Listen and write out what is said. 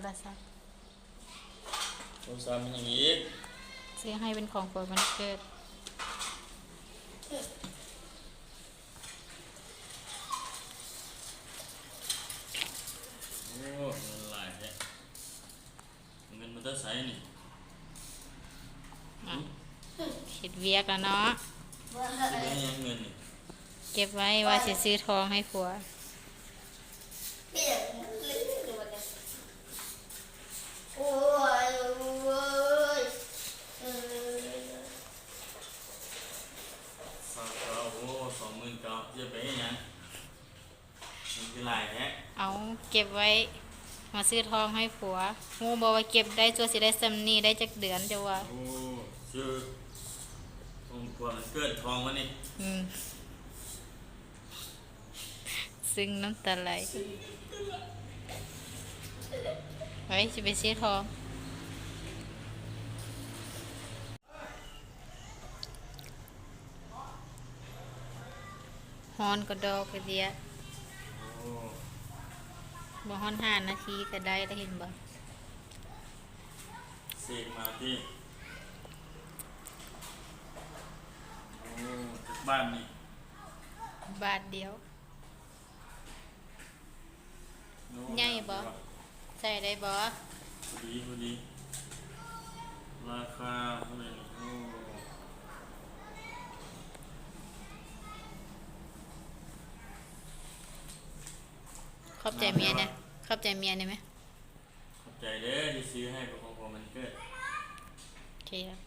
รศัพท์โทรศัพท์มันอย่างนี้ซื้อให้เป็นของขวัญวันเกิดโอ้เงินหลายแท้เงินมันจะใช้นี่คิดเวียกแล้วเนาะซื้อได้ยังเงินนี่เก็บไว้ว่าจะซื้อทองให้ผัวโอ้ยโอ้ยฝากเราโอ้29,000จะไปให้ยังมันคือหลายแท้เอาเก็บไว้มาซื้อทองให้ผัวงูบอกว่าเก็บได้ตัวสิได้ซำนี้ได้จักเดือนจะว่า โอ้ซื้อของขวัญมันเกิดทองวะนี่ ซึ่งน้ำตาไหลไว้จะไปซื้อทองฮอนก็ดอกกระเดียโอ้ บ่ฮอน5 นาทีก็ได้แล้วเห็นบ่ เสกมาที่โอ้จากบ้านนี่บาทเดียวโอ้ ใหญ่บ่ ใส่ได้บ่ พอดีราคาเท่าไหร่นี่โอ้ขอบใจเมียนะขอบใจเมียได้ไหมขอบใจเด้อที่ซื้อให้กับของผมมันเกิดโอเคครับ